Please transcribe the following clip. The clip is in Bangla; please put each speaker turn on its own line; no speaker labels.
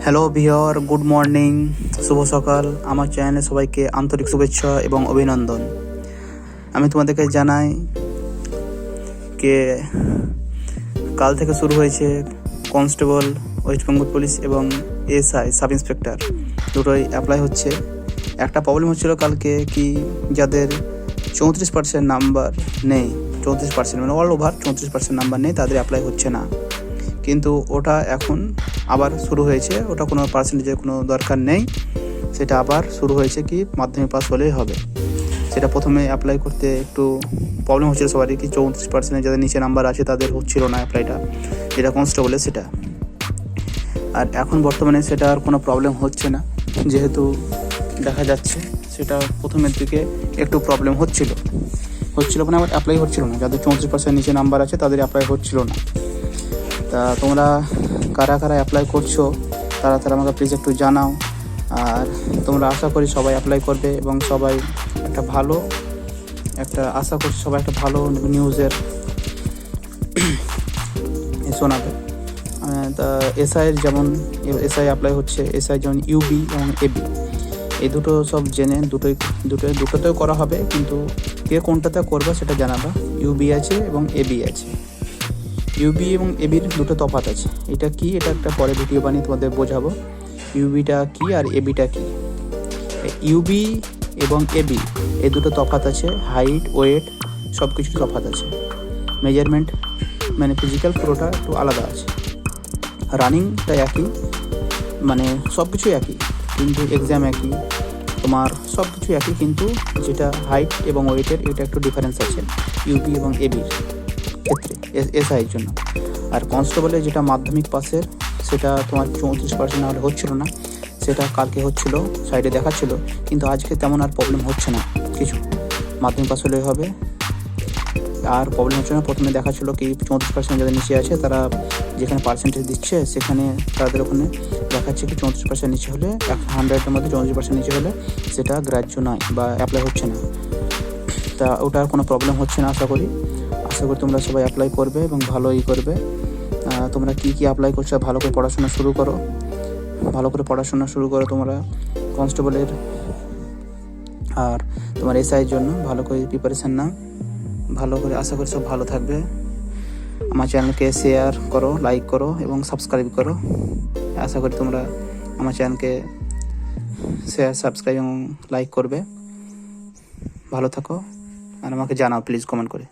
হ্যালো ভিওর, গুড মর্নিং, শুভ সকাল। আমার চ্যানেলে সবাইকে আন্তরিক শুভেচ্ছা এবং অভিনন্দন। আমি তোমাদেরকে জানাই যে কাল থেকে শুরু হয়েছে কনস্টেবল, ওয়েস্ট বেঙ্গল পুলিশ এবং এসআই সাব ইন্সপেক্টর দুটোই অ্যাপ্লাই হচ্ছে। একটা প্রবলেম হচ্ছিল কালকে, কি যাদের 34% নাম্বার নেই, 34% মানে অল ওভার 34% নাম্বার নেই, তাদের অ্যাপ্লাই হচ্ছে না। কিন্তু ওটা এখন আবার শুরু হয়েছে, ওটা কোনো পার্সেন্টেজের কোনো দরকার নেই, সেটা আবার শুরু হয়েছে। কি মাধ্যমিক পাস হলেই হবে। সেটা প্রথমে অ্যাপ্লাই করতে একটু প্রবলেম হচ্ছিল সবারই, কি 34% যাদের নিচে নাম্বার আছে তাদের হচ্ছিল না অ্যাপ্লাইটা, যেটা কনস্টেবলের সেটা। আর এখন বর্তমানে সেটা আর কোনো প্রবলেম হচ্ছে না, যেহেতু দেখা যাচ্ছে সেটা প্রথমের দিকে একটু প্রবলেম হচ্ছিল মানে আবার অ্যাপ্লাই হচ্ছিল না। যাদের 34% নিচে নাম্বার আছে তাদের অ্যাপ্লাই হচ্ছিল না। তা তোমরা কারা কারা অ্যাপ্লাই করছো তারা আমাকে প্লিজ একটু জানাও। আর তোমরা আশা করি সবাই অ্যাপ্লাই করবে এবং সবাই আশা করছি সবাই একটা ভালো নিউজের শোনাবে। তা এসআইয়ের যেমন এসআই অ্যাপ্লাই হচ্ছে, এসআই যেমন ইউবি এবং এবি, এই দুটো সব জেনে দুটোতেও করা হবে, কিন্তু কে কোনটাতে করবে সেটা জানাবা। ইউবি আছে এবং এবি আছে। ইউবি এবং এবির দুটো তফাৎ আছে। এটা কি, এটা একটা পরে ভিডিও বানিয়ে তোমাদের বোঝাবো ইউবিটা কি আর এবিটা কি। ইউবি এবং এবি এই দুটো তফাৎ আছে, হাইট, ওয়েট সব কিছু তফাৎ আছে। মেজারমেন্ট মানে ফিজিক্যাল পুরোটা একটু আলাদা আছে। রানিংটা একই, মানে সব কিছুই একই, কিন্তু এক্সাম একই, তোমার সব কিছু একই, কিন্তু যেটা হাইট এবং ওয়েটের এটা একটু ডিফারেন্স আছে ইউবি এবং এবির ক্ষেত্রে, এসআইয়ের জন্য। আর কনস্টেবলের যেটা মাধ্যমিক পাসের, সেটা তোমার 34% না হলে হচ্ছিল না, সেটা কালকে হচ্ছিল, সাইডে দেখাচ্ছিল, কিন্তু আজকে তেমন আর প্রবলেম হচ্ছে না কিছু। মাধ্যমিক পাস হলেই হবে, আর প্রবলেম হচ্ছে না। প্রথমে দেখাচ্ছিল কি 34% যাদের নিচে আছে তারা যেখানে পার্সেন্টেজ দিচ্ছে সেখানে তাদের ওখানে দেখাচ্ছে কি 34% নিচে হলে, 100-এর মধ্যে 34% নিচে হলে সেটা গ্রাহ্য নয় বা অ্যাপ্লাই হচ্ছে না। তা ওটার কোনো প্রবলেম হচ্ছে না আশা করি তোমরা সবাই অ্যাপ্লাই করবে এবং ভালোই করবে। তোমরা কি অ্যাপ্লাই করছো, ভালো করে পড়াশোনা শুরু করো তোমরা কনস্টেবলের আর তোমার এসআইয়ের জন্য ভালো করে প্রিপারেশান নাও, ভালো করে। আশা করি সব ভালো থাকবে। আমার চ্যানেলকে শেয়ার করো, লাইক করো এবং সাবস্ক্রাইব করো। আশা করি তোমরা আমার চ্যানেলকে শেয়ার, সাবস্ক্রাইব এবং লাইক করবে। ভালো থাকো আর আমাকে জানাও প্লিজ কমেন্ট করে।